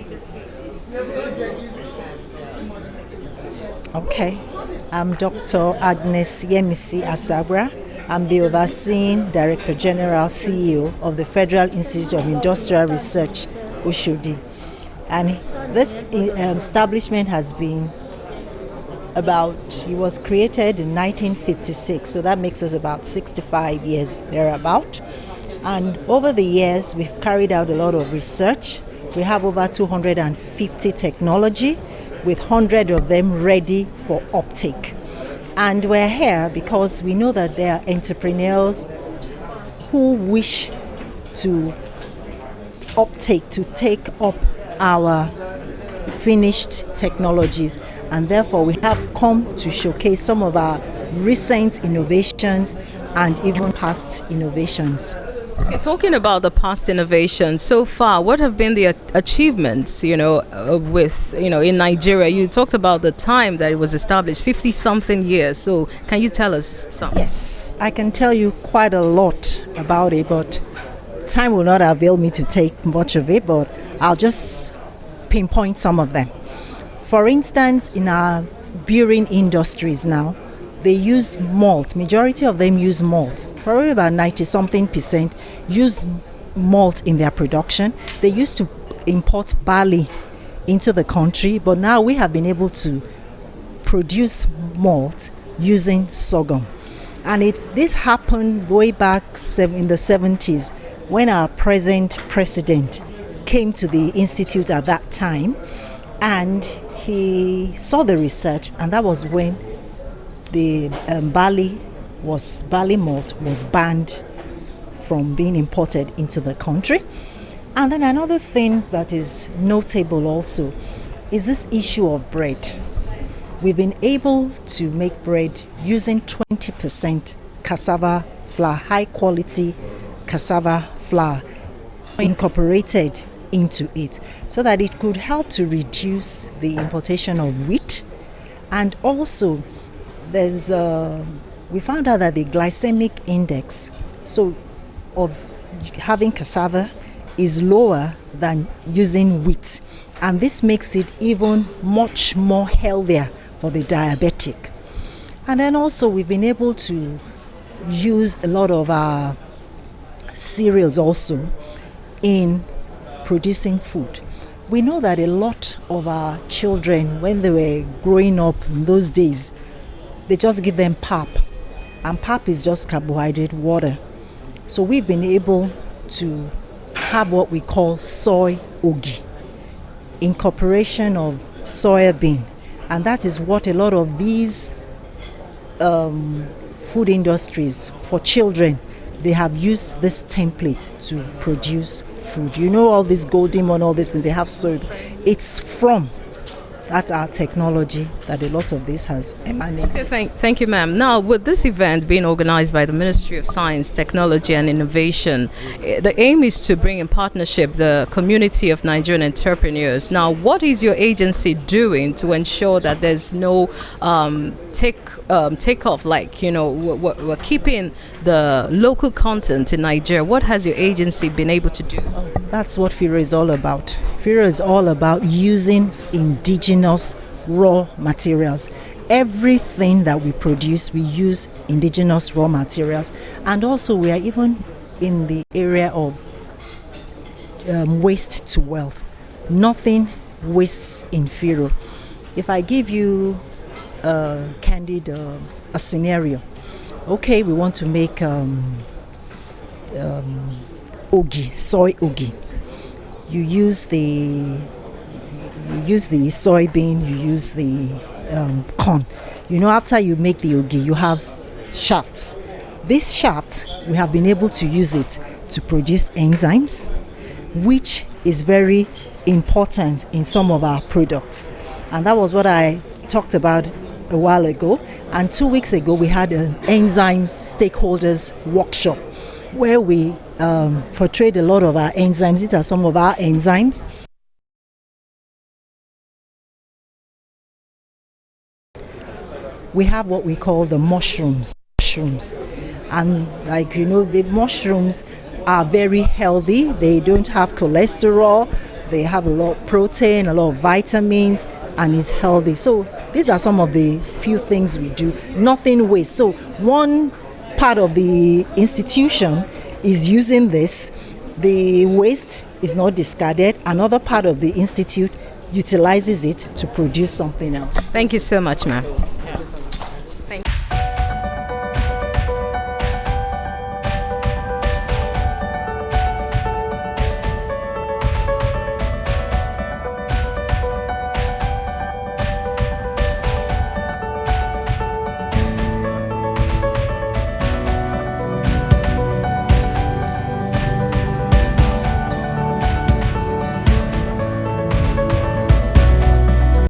agency is doing. Okay, I'm Dr. Agnes Yemisi Asabra. I'm the overseeing Director General CEO of the Federal Institute of Industrial Research, Oshodi. And this establishment has been it was created in 1956, so that makes us about 65 years thereabout. And over the years, we've carried out a lot of research. We have over 250 technology, with 100 of them ready for uptake. And we're here because we know that there are entrepreneurs who wish to take up our finished technologies, and therefore we have come to showcase some of our recent innovations and even past innovations. Okay, talking about the past innovations so far, what have been the achievements, in Nigeria? You talked about the time that it was established, 50 something years. So can you tell us something? Yes, I can tell you quite a lot about it, but time will not avail me to take much of it, but I'll just pinpoint some of them. For instance, in our brewing industries now, they use malt. Majority of them use malt. Probably about 90-something% use malt in their production. They used to import barley into the country, but now we have been able to produce malt using sorghum. And this happened way back in the 70s when our present president came to the institute at that time, and he saw the research, and that was when the barley malt was banned from being imported into the country. And then another thing that is notable also is this issue of bread. We've been able to make bread using 20% cassava flour, high quality cassava flour, incorporated into it, so that it could help to reduce the importation of wheat. And also we found out that the glycemic index of having cassava is lower than using wheat, and this makes it even much more healthier for the diabetic. And then also we've been able to use a lot of our cereals also in producing food. We know that a lot of our children, when they were growing up in those days, they just give them pap, and pap is just carbohydrate water. So we've been able to have what we call soy ogi, incorporation of soya bean, and that is what a lot of these food industries for children, they have used this template to produce food. All this golden and all this, and they have sold. It's from that our technology that a lot of this has emanated. Okay, thank you, ma'am. Now, with this event being organized by the Ministry of Science, Technology and Innovation, the aim is to bring in partnership the community of Nigerian entrepreneurs. Now, what is your agency doing to ensure that there's no takeoff? We're keeping the local content in Nigeria. What has your agency been able to do? That's what Firro is all about. Firro is all about using indigenous raw materials. Everything that we produce, we use indigenous raw materials. And also we are even in the area of waste to wealth. Nothing wastes in Firro. If I give you a scenario, okay, we want to make ogi, soy ogi. You use the soybean, you use the corn. After you make the ogi, you have shafts. This shaft, we have been able to use it to produce enzymes, which is very important in some of our products. And that was what I talked about a while ago. And 2 weeks ago, we had an enzymes stakeholders workshop where we portrayed a lot of our enzymes. These are some of our enzymes. We have what we call the mushrooms. And the mushrooms are very healthy. They don't have cholesterol. They have a lot of protein, a lot of vitamins, and it's healthy. So these are some of the few things we do. Nothing waste. So one part of the institution is using this. The waste is not discarded. Another part of the institute utilizes it to produce something else. Thank you so much, ma'am.